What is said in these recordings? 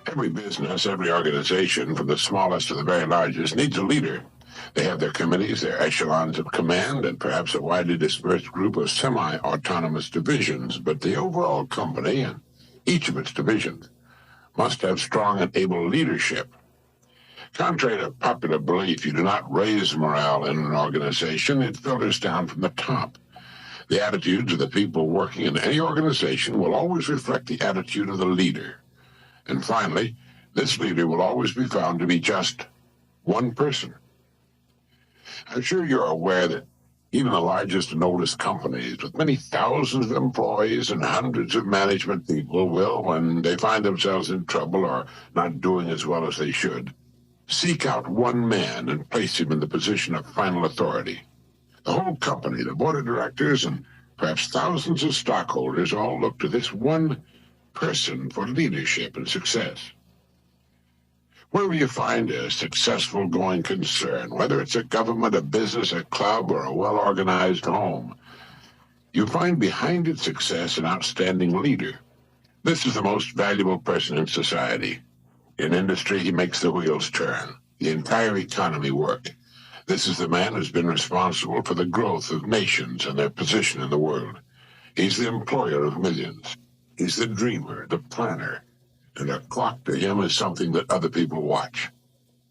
Every business, every organization, from the smallest to the very largest, needs a leader. They have their committees, their echelons of command, and perhaps a widely dispersed group of semi-autonomous divisions. But the overall company and each of its divisions must have strong and able leadership. Contrary to popular belief, you do not raise morale in an organization. It filters down from the top. The attitudes of the people working in any organization will always reflect the attitude of the leader. And finally, this leader will always be found to be just one person. I'm sure you're aware that even the largest and oldest companies, with many thousands of employees and hundreds of management people, will, when they find themselves in trouble or not doing as well as they should, seek out one man and place him in the position of final authority. The whole company, the board of directors, and perhaps thousands of stockholders all look to this one person for leadership and success. Wherever you find a successful going concern, whether it's a government, a business, a club, or a well-organized home, you find behind its success an outstanding leader. This is the most valuable person in society. In industry, he makes the wheels turn, the entire economy work. This is the man who's been responsible for the growth of nations and their position in the world. He's the employer of millions. He's the dreamer, the planner, and a clock to him is something that other people watch.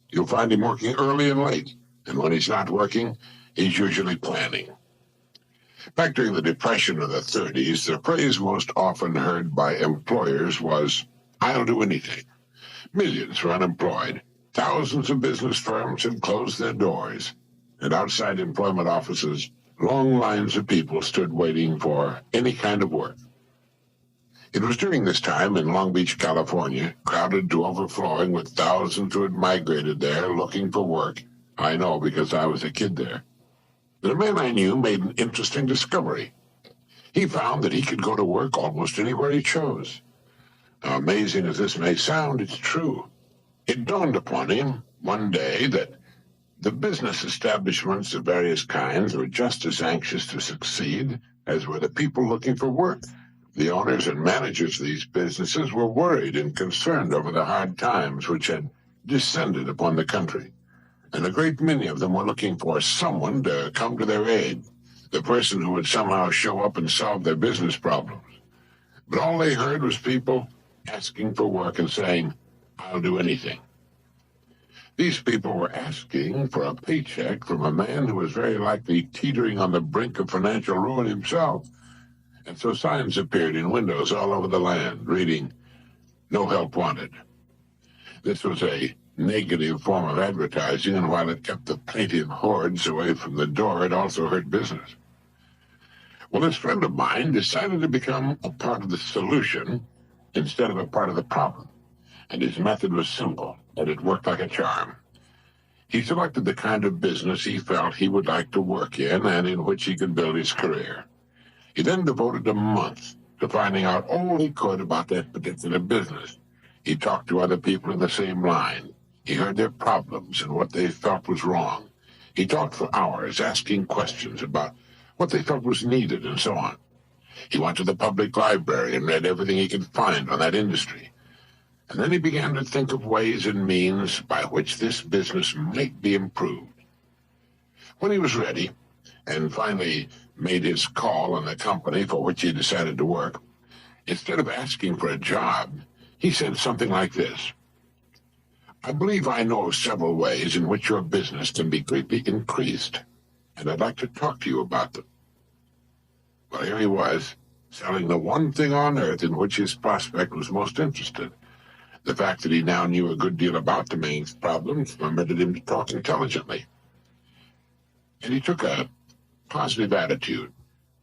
You'll find him working early and late, and when he's not working, he's usually planning. Back during the Depression of the 30s, the phrase most often heard by employers was, "I'll do anything." Millions were unemployed. Thousands of business firms had closed their doors, and outside employment offices, long lines of people stood waiting for any kind of work. It was during this time in Long Beach, California, crowded to overflowing with thousands who had migrated there looking for work. I know because I was a kid there. The man I knew made an interesting discovery. He found that he could go to work almost anywhere he chose. Now, amazing as this may sound, it's true. It dawned upon him one day that the business establishments of various kinds were just as anxious to succeed as were the people looking for work. The owners and managers of these businesses were worried and concerned over the hard times which had descended upon the country, and a great many of them were looking for someone to come to their aid, the person who would somehow show up and solve their business problems. But all they heard was people asking for work and saying, "I'll do anything." These people were asking for a paycheck from a man who was very likely teetering on the brink of financial ruin himself. And so signs appeared in windows all over the land, reading, "No help wanted." This was a negative form of advertising, and while it kept the plaintive hordes away from the door, it also hurt business. Well, this friend of mine decided to become a part of the solution instead of a part of the problem, and his method was simple, and it worked like a charm. He selected the kind of business he felt he would like to work in and in which he could build his career. He then devoted a month to finding out all he could about that particular business. He talked to other people in the same line. He heard their problems and what they felt was wrong. He talked for hours, asking questions about what they felt was needed and so on. He went to the public library and read everything he could find on that industry. And then he began to think of ways and means by which this business might be improved. When he was ready, and finally made his call on the company for which he decided to work, instead of asking for a job, he said something like this: "I believe I know several ways in which your business can be greatly increased, and I'd like to talk to you about them." Well, here he was, selling the one thing on earth in which his prospect was most interested. The fact that he now knew a good deal about the man's problems permitted him to talk intelligently. And he took a positive attitude,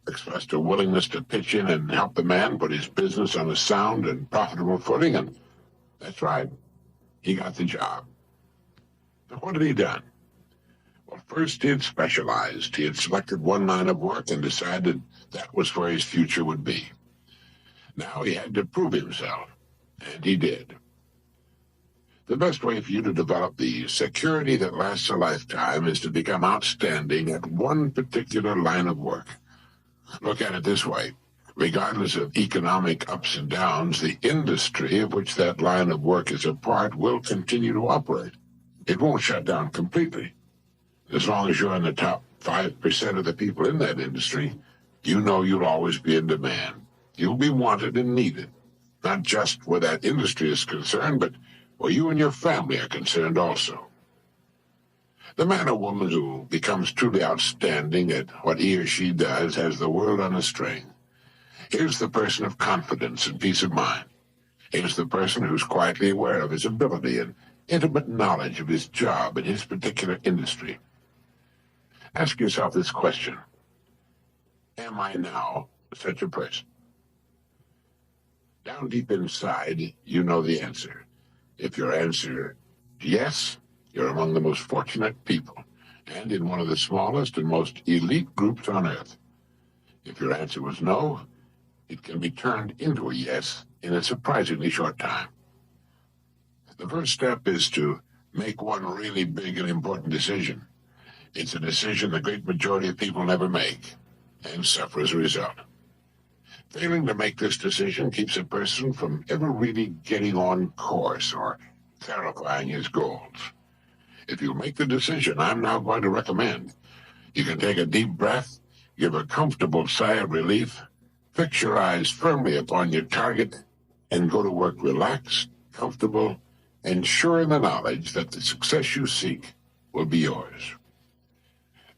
expressed a willingness to pitch in and help the man put his business on a sound and profitable footing, and that's right, he got the job. Now, what had he done? Well, first he had specialized. He had selected one line of work and decided that was where his future would be. Now he had to prove himself, and he did. The best way for you to develop the security that lasts a lifetime is to become outstanding at one particular line of work. Look at it this way. Regardless of economic ups and downs, the industry of which that line of work is a part will continue to operate. It won't shut down completely. As long as you're in the top 5% of the people in that industry, you know you'll always be in demand. You'll be wanted and needed, not just where that industry is concerned, but where you and your family are concerned also. The man or woman who becomes truly outstanding at what he or she does has the world on a string. Here's the person of confidence and peace of mind. Here's the person who's quietly aware of his ability and intimate knowledge of his job in his particular industry. Ask yourself this question: am I now such a person? Down deep inside, you know the answer. If your answer is yes, you're among the most fortunate people, and in one of the smallest and most elite groups on earth. If your answer was no, it can be turned into a yes in a surprisingly short time. The first step is to make one really big and important decision. It's a decision the great majority of people never make, and suffer as a result. Failing to make this decision keeps a person from ever really getting on course or clarifying his goals. If you make the decision I'm now going to recommend, you can take a deep breath, give a comfortable sigh of relief, fix your eyes firmly upon your target, and go to work relaxed, comfortable, and sure in the knowledge that the success you seek will be yours.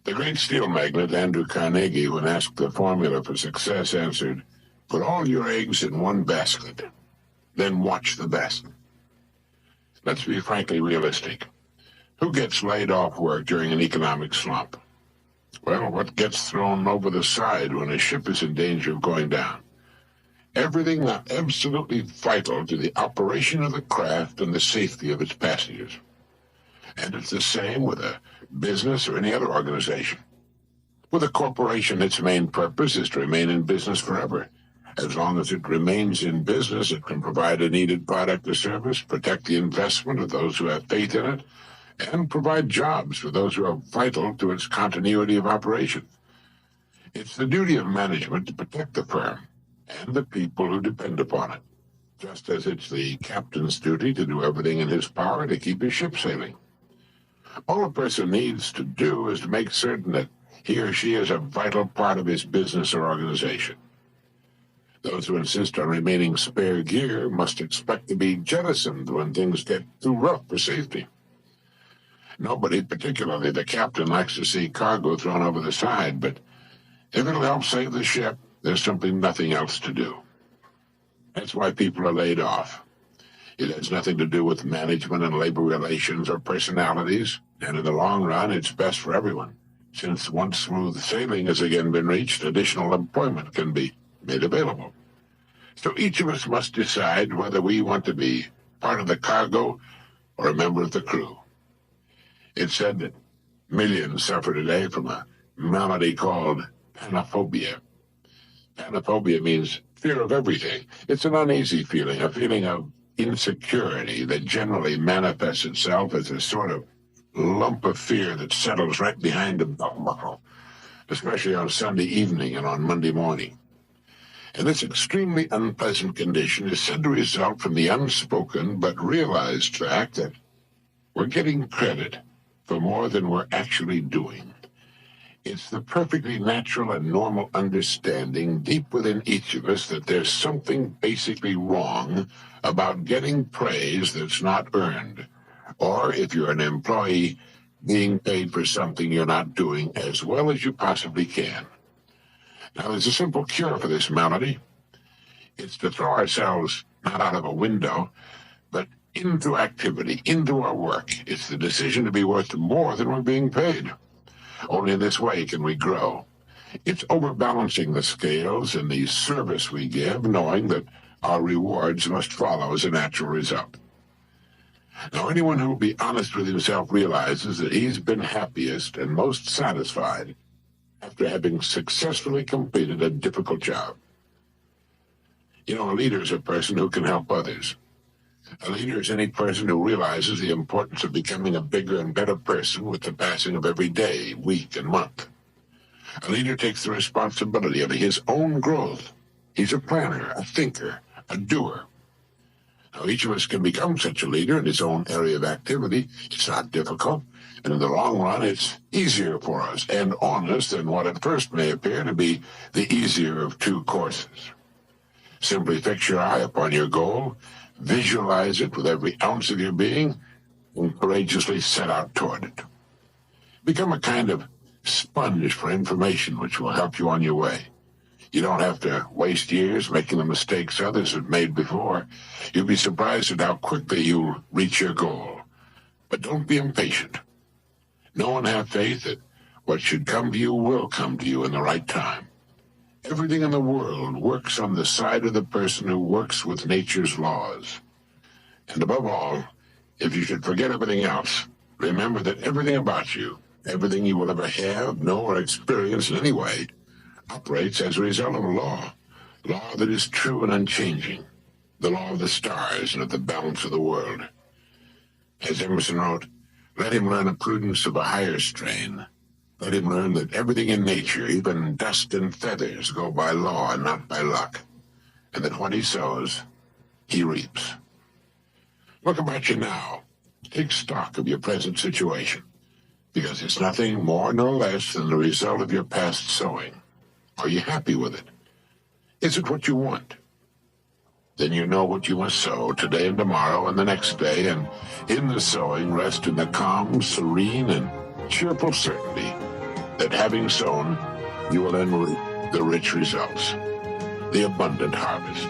The great steel magnate Andrew Carnegie, when asked the formula for success, answered, "Put all your eggs in one basket, then watch the basket." Let's be frankly realistic. Who gets laid off work during an economic slump? Well, what gets thrown over the side when a ship is in danger of going down? Everything not absolutely vital to the operation of the craft and the safety of its passengers. And it's the same with a business or any other organization. With a corporation, its main purpose is to remain in business forever. As long as it remains in business, it can provide a needed product or service, protect the investment of those who have faith in it, and provide jobs for those who are vital to its continuity of operation. It's the duty of management to protect the firm and the people who depend upon it, just as it's the captain's duty to do everything in his power to keep his ship sailing. All a person needs to do is to make certain that he or she is a vital part of his business or organization. Those who insist on remaining spare gear must expect to be jettisoned when things get too rough for safety. Nobody, particularly the captain, likes to see cargo thrown over the side, but if it'll help save the ship, there's simply nothing else to do. That's why people are laid off. It has nothing to do with management and labor relations or personalities, and in the long run, it's best for everyone, since once smooth sailing has again been reached, additional employment can be made available. So each of us must decide whether we want to be part of the cargo or a member of the crew. It's said that millions suffer today from a malady called panophobia. Panophobia means fear of everything. It's an uneasy feeling, a feeling of insecurity that generally manifests itself as a sort of lump of fear that settles right behind the belt buckle, especially on Sunday evening and on Monday morning. And this extremely unpleasant condition is said to result from the unspoken but realized fact that we're getting credit for more than we're actually doing. It's the perfectly natural and normal understanding deep within each of us that there's something basically wrong about getting praise that's not earned, or if you're an employee, being paid for something you're not doing as well as you possibly can. Now, there's a simple cure for this malady. It's to throw ourselves not out of a window, but into activity, into our work. It's the decision to be worth more than we're being paid. Only in this way can we grow. It's overbalancing the scales in the service we give, knowing that our rewards must follow as a natural result. Now, anyone who will be honest with himself realizes that he's been happiest and most satisfied after having successfully completed a difficult job. You know, a leader is a person who can help others. A leader is any person who realizes the importance of becoming a bigger and better person with the passing of every day, week, and month. A leader takes the responsibility of his own growth, He's a planner, a thinker, a doer. Now, each of us can become such a leader in his own area of activity. It's not difficult, and in the long run, it's easier for us and on us than what at first may appear to be the easier of two courses. Simply fix your eye upon your goal, visualize it with every ounce of your being, and courageously set out toward it. Become a kind of sponge for information which will help you on your way. You don't have to waste years making the mistakes others have made before. You'll be surprised at how quickly you'll reach your goal. But don't be impatient. Know and have faith that what should come to you will come to you in the right time. Everything in the world works on the side of the person who works with nature's laws. And above all, if you should forget everything else, remember that everything about you, everything you will ever have, know, or experience in any way, operates as a result of a law that is true and unchanging, the law of the stars and of the balance of the world. As Emerson wrote, let him learn a prudence of a higher strain. Let him learn that everything in nature, even dust and feathers, go by law and not by luck, and that what he sows, he reaps. Look about you now. Take stock of your present situation, because it's nothing more nor less than the result of your past sowing. Are you happy with it? Is it what you want? Then you know what you must sow today and tomorrow and the next day, and in the sowing rest in the calm, serene, and cheerful certainty that having sown, you will then reap the rich results, the abundant harvest.